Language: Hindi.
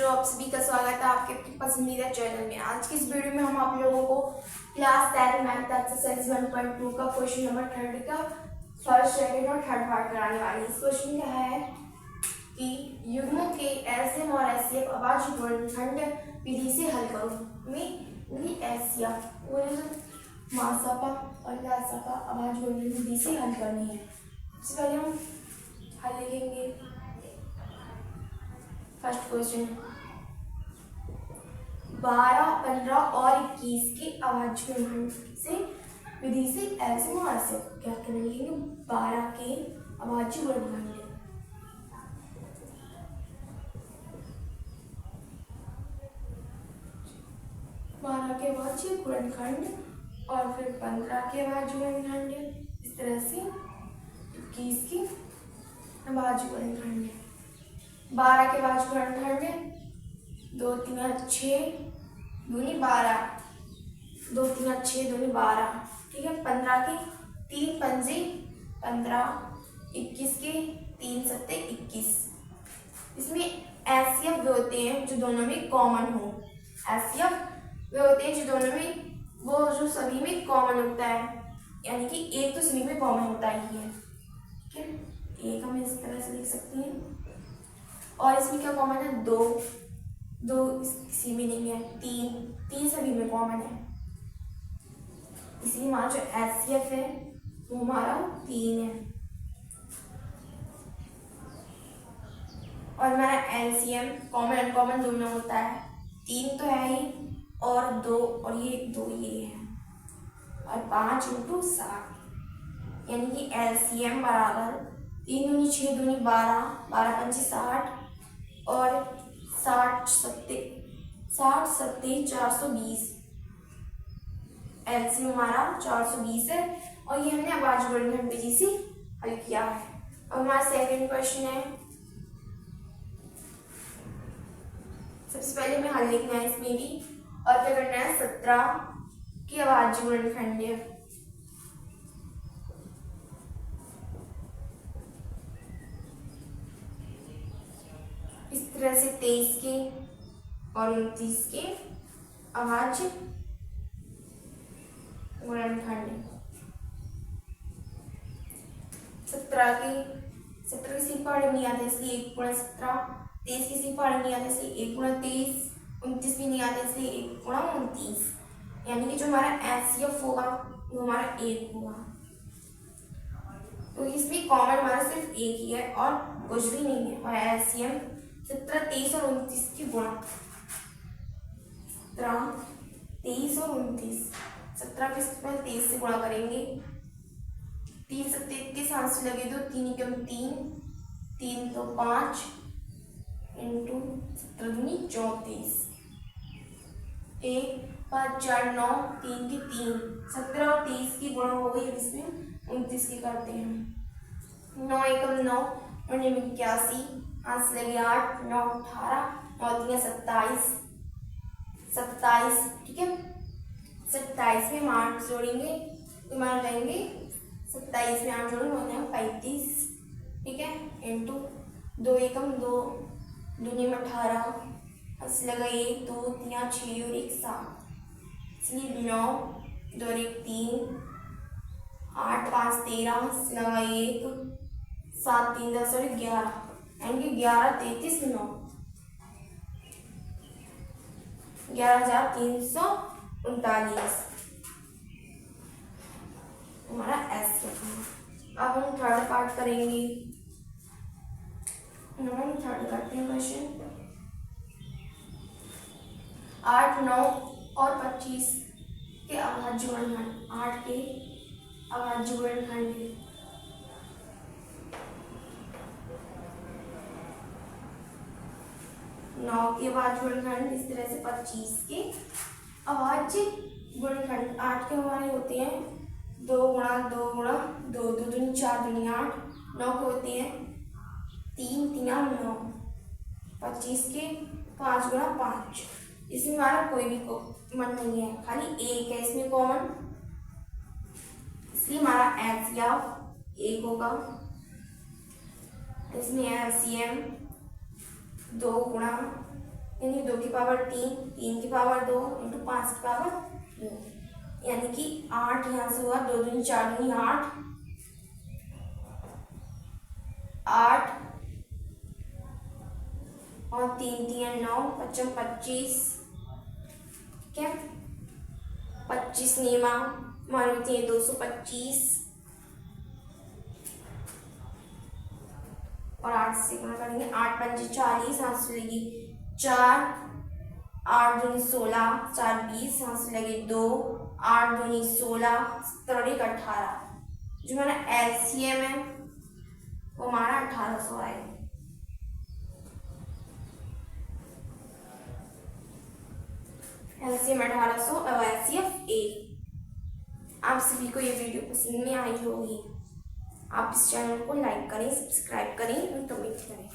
बच्चों, आप सभी का स्वागत है आपके पसंदीदा चैनल में। आज की इस वीडियो में हम आप लोगों को क्लास 10 मैथ एक्सरसाइज 1.2 का क्वेश्चन नंबर 30 का फर्स्ट, सेकंड और थर्ड पार्ट कराने वाले हैं। इस क्वेश्चन का है कि युग्मों के एलसीएम और एचसीएफ अभाज्य गुणनखंड विधि से हल करो। में एचसीएफ और मासापा और लासापा अभाज्य गुणनखंड विधि से हल करनी है। सबसे पहले हम हल लिखेंगे। फर्स्ट क्वेश्चन 12, 15 और 21 के अभाज्य गुणनखंड से विधि से एलसीएम और एचसीएफ क्या करेंगे। 12 के अभाज्य गुणनखंड 12 के अभाज्य गुणनखंड और फिर 15 के अभाज्य गुणनखंड, इस तरह से 21 के अभाज्य गुणनखंड। 12 के अभाज्य गुणनखंड 2 3 6 दूनी 12, 2 3 6 दूनी 12, ठीक है। 15 के 3 पंजे 15, 21 के 3 सत्ते 21। इसमें एचसीएफ वे होते हैं जो दोनों में कॉमन हो। एचसीएफ वे होते हैं जो दोनों में, वो जो सभी में कॉमन होता है, यानी कि एक तो सभी में कॉमन होता ही है, ठीक है। एक हम इस तरह से लिख सकते हैं। और इसमें क्या कॉमन है, 2 किसी में नहीं है, 3 सभी में कॉमन है। इसलिए हमारा जो एचसीएफ है वो हमारा 3 है। और हमारा एलसीएम कॉमन अनकॉमन दोनों होता है। 3 तो है ही, और 2 और ये 2 ये है, और 5 × 7, यानी कि एलसीएम बराबर 3 दूनी 6 दूनी 12, 12 पंचे 60 और 60 सत्ते 420। एलसीएम हमारा 420 है, और ये हमने अभाज्य गुणनखंड विधि से हल किया है। अब हमारा सेकंड क्वेश्चन है। सबसे पहले हमें हल लिखना है इसमें भी, और क्या करना है, 17 के अभाज्य गुणनखंड। इस तरह से 23 के और 29 के अभाज्य गुणनखंड। 17 की सी पहाड़ी नहीं आता इसलिए 1 × 17, 23 की सी पहाड़ी नहीं आता इसलिए 1 × 23, 29 भी नहीं आता इसलिए 1 × 29, यानी कि जो हमारा एचसीएफ होगा वो हमारा 1 होगा। तो इसमें कॉमन हमारा सिर्फ 1 ही है और कुछ भी नहीं है। और एलसीएम 17, 23 और 29 की गुणा, 17, 23 और 29। 17 के पहले 23 से गुणा करेंगे। 3 सत्ते 31, हाथ से लगे दो, 3 × 3, 3 तो 5 इंटू 17 दूनी 34, 1 5 4 9, 3 के 3, 17 और 23 की गुणा हो गई। इसमें 29 की करते हैं। 9 × 9 81, हाथ से लगे 8, 9 18, 9 3 27, ठीक है। 27 में हम 8 जोड़ेंगे तो मान जाएंगे, 27 में 8 जोड़ेंगे हो जाएगा 35, ठीक है। इंटू 2 × 2 दूनी में 18, हाथ से लगा 1 2 3 6 और 1 7, इसलिए 9 2 और 1 3, 8 5 13, हाथ से लगा 1 7 3 10 और 11, यानी कि 11 33 9, 11,339 हमारा एचसीएफ। अब हम थर्ड पार्ट करेंगे। हम थर्ड करते हैं क्वेश्चन। 8 9 और 25 के अभाज्य गुणनखंड। 8 के अभाज्य गुणनखंड 9 के अभाज्य गुणनखंड, इस तरह से 25 के अभाज्य गुणनखंड। 8 के हमारे होते हैं 2 × 2 × 2, 2 दूनी 4 दूनी 8, 9 के होते हैं 3 3 9, 25 के 5 × 5। इसमें हमारा कोई भी कॉमन नहीं है, खाली 1 है इसमें कॉमन, इसलिए हमारा एचसीएफ 1 होगा। इसमें एलसीएम 2 × यानी 2 की पावर 3, 3 की पावर 2 इंटू 5 की पावर 2, यानी कि 8 यहाँ से हुआ, 2 दूनी 4 दूनी 8, 8 और 3 3 9, 5 25, ठीक है। 25 नीमा मान होती है 225 और 8 से गुणा करेंगे, 8 पंजे 40, यहाँ से लगी 4, 8 दूनी 16, 4 20, यहाँ से लगे 2, 8 दूनी 16, 17 18, जो हमारा एलसीएम है वो हमारा 1800 आएगा। एलसीएम 1800 और एचसीएफ ए। आप सभी को ये वीडियो पसंद में आई होगी। आप इस चैनल को लाइक करें, सब्सक्राइब करें और कमेंट करें।